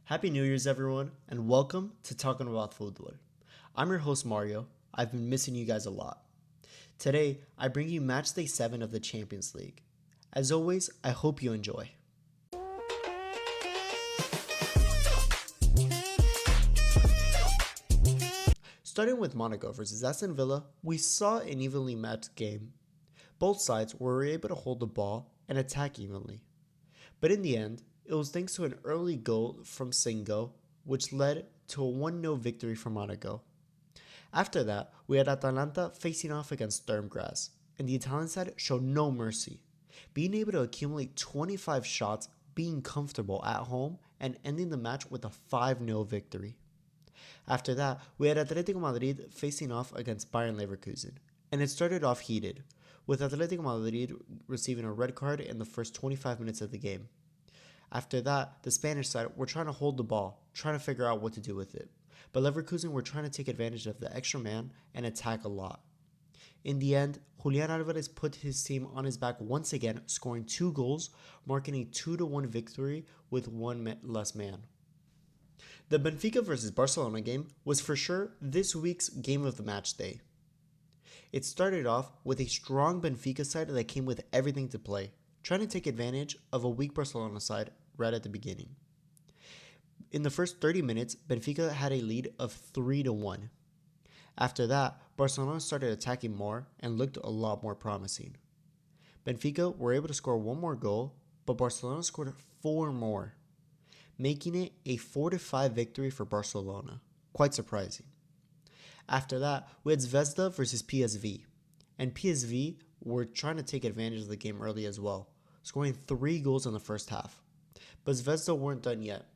Happy New Year's, everyone, and welcome to Talking About Football. I'm your host, Mario. I've been missing you guys a lot. Today, I bring you Matchday 7 of the Champions League. As always, I hope you enjoy. Starting with Monaco versus Aston Villa, we saw an evenly matched game. Both sides were able to hold the ball and attack evenly. But in the end, it was thanks to an early goal from Singo, which led to a 1-0 victory for Monaco. After that, we had Atalanta facing off against Sturmgrass, and the Italian side showed no mercy, being able to accumulate 25 shots, being comfortable at home, and ending the match with a 5-0 victory. After that, we had Atletico Madrid facing off against Bayern Leverkusen, and it started off heated, with Atletico Madrid receiving a red card in the first 25 minutes of the game. After that, the Spanish side were trying to hold the ball, trying to figure out what to do with it. But Leverkusen were trying to take advantage of the extra man and attack a lot. In the end, Julian Alvarez put his team on his back once again, scoring 2 goals, marking a 2-1 victory with one less man. The Benfica versus Barcelona game was for sure this week's game of the match day. It started off with a strong Benfica side that came with everything to play, trying to take advantage of a weak Barcelona side right at the beginning. In the first 30 minutes, Benfica had a lead of 3-1. After that, Barcelona started attacking more and looked a lot more promising. Benfica were able to score one more goal, but Barcelona scored 4 more, making it a 4-5 victory for Barcelona. Quite surprising. After that, we had Zvezda versus PSV, and PSV were trying to take advantage of the game early as well, scoring 3 goals in the first half. But Zvezda weren't done yet.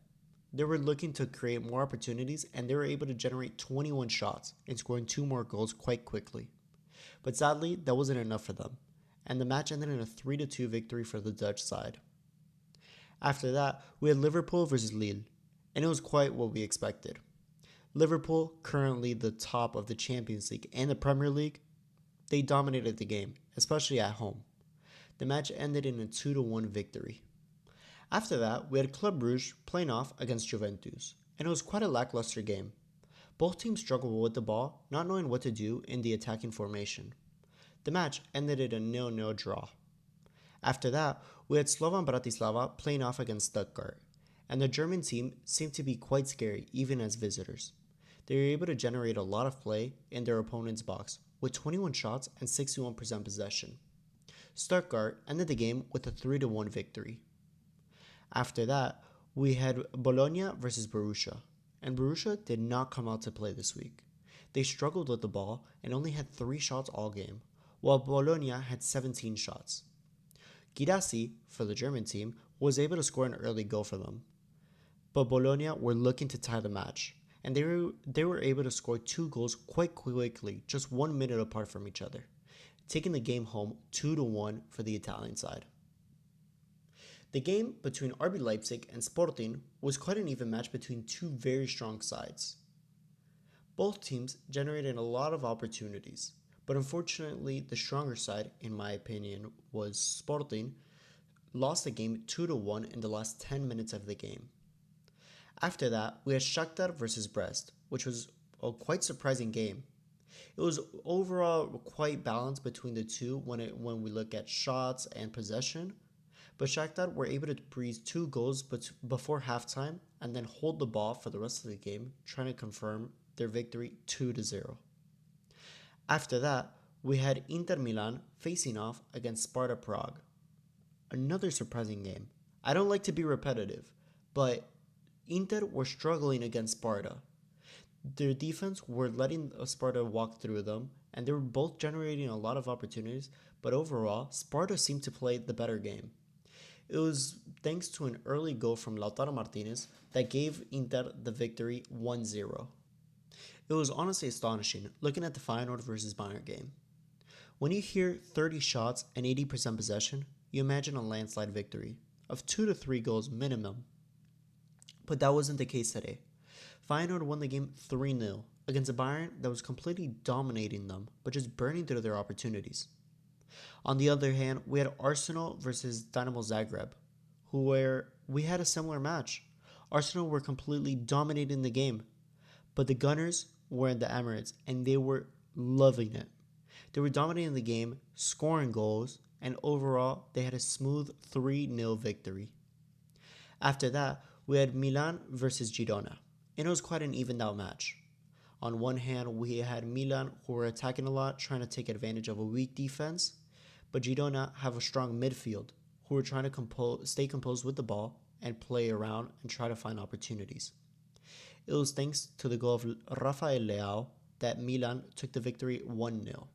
They were looking to create more opportunities, and they were able to generate 21 shots and scoring 2 more goals quite quickly. But sadly, that wasn't enough for them, and the match ended in a 3-2 victory for the Dutch side. After that, we had Liverpool versus Lille, and it was quite what we expected. Liverpool, currently the top of the Champions League and the Premier League, they dominated the game, especially at home. The match ended in a 2-1 victory. After that, we had Club Brugge playing off against Juventus, and it was quite a lackluster game. Both teams struggled with the ball, not knowing what to do in the attacking formation. The match ended in a 0-0 draw. After that, we had Slovan Bratislava playing off against Stuttgart, and the German team seemed to be quite scary even as visitors. They were able to generate a lot of play in their opponent's box, with 21 shots and 61% possession. Stuttgart ended the game with a 3-1 victory. After that, we had Bologna versus Borussia, and Borussia did not come out to play this week. They struggled with the ball and only had 3 shots all game, while Bologna had 17 shots. Girassi, for the German team, was able to score an early goal for them. But Bologna were looking to tie the match, and they were able to score 2 goals quite quickly, just 1 minute apart from each other, taking the game home 2-1 for the Italian side. The game between RB Leipzig and Sporting was quite an even match between 2 very strong sides. Both teams generated a lot of opportunities, but unfortunately the stronger side, in my opinion, was Sporting, lost the game 2-1 in the last 10 minutes of the game. After that, we had Shakhtar versus Brest, which was a quite surprising game. It was overall quite balanced between the two when we look at shots and possession, but Shakhtar were able to breeze 2 goals before halftime and then hold the ball for the rest of the game, trying to confirm their victory 2-0. After that, we had Inter Milan facing off against Sparta Prague. Another surprising game. I don't like to be repetitive, but Inter were struggling against Sparta. Their defense were letting Sparta walk through them, and they were both generating a lot of opportunities, but overall, Sparta seemed to play the better game. It was thanks to an early goal from Lautaro Martinez that gave Inter the victory 1-0. It was honestly astonishing looking at the Feyenoord versus Bayern game. When you hear 30 shots and 80% possession, you imagine a landslide victory of 2-3 goals minimum. But that wasn't the case today. Feyenoord won the game 3-0 against a Bayern that was completely dominating them, but just burning through their opportunities. On the other hand, we had Arsenal versus Dynamo Zagreb, where we had a similar match. Arsenal were completely dominating the game, but the Gunners were in the Emirates and they were loving it. They were dominating the game, scoring goals, and overall, they had a smooth 3-0 victory. After that, we had Milan versus Girona, and it was quite an evened out match. On one hand, we had Milan who were attacking a lot, trying to take advantage of a weak defense, but Girona have a strong midfield who were trying to stay composed with the ball and play around and try to find opportunities. It was thanks to the goal of Rafael Leao that Milan took the victory 1-0.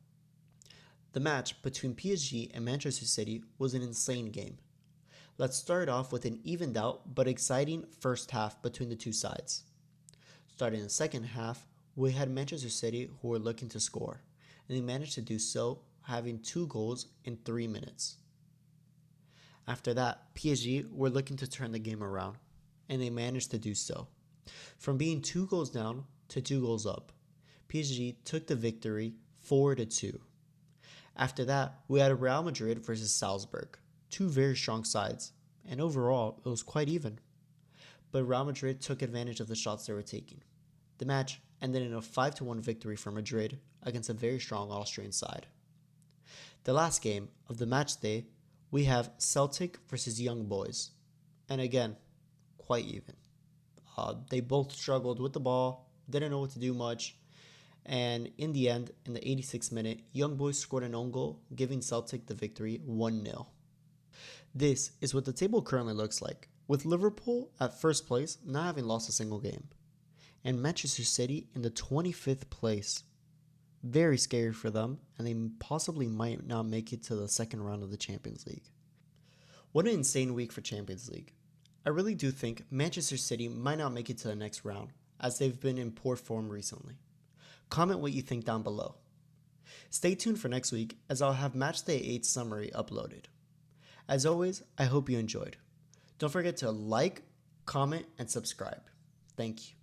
The match between PSG and Manchester City was an insane game. Let's start off with an evened out but exciting first half between the two sides. Starting in the second half, we had Manchester City who were looking to score, and they managed to do so, having 2 goals in 3 minutes. After that, PSG were looking to turn the game around, and they managed to do so. From being 2 goals down to 2 goals up, PSG took the victory 4-2. After that, we had Real Madrid versus Salzburg, 2 very strong sides, and overall, it was quite even. But Real Madrid took advantage of the shots they were taking. The match ended in a 5-1 victory for Madrid against a very strong Austrian side. The last game of the match day, we have Celtic versus Young Boys, and again, quite even. They both struggled with the ball, didn't know what to do much, and in the end, in the 86th minute, Young Boys scored an own goal, giving Celtic the victory 1-0. This is what the table currently looks like, with Liverpool at first place, not having lost a single game, and Manchester City in the 25th place. Very scary for them, and they possibly might not make it to the second round of the Champions League. What an insane week for Champions League. I really do think Manchester City might not make it to the next round, as they've been in poor form recently. Comment what you think down below. Stay tuned for next week, as I'll have Matchday 8 summary uploaded. As always, I hope you enjoyed. Don't forget to like, comment, and subscribe. Thank you.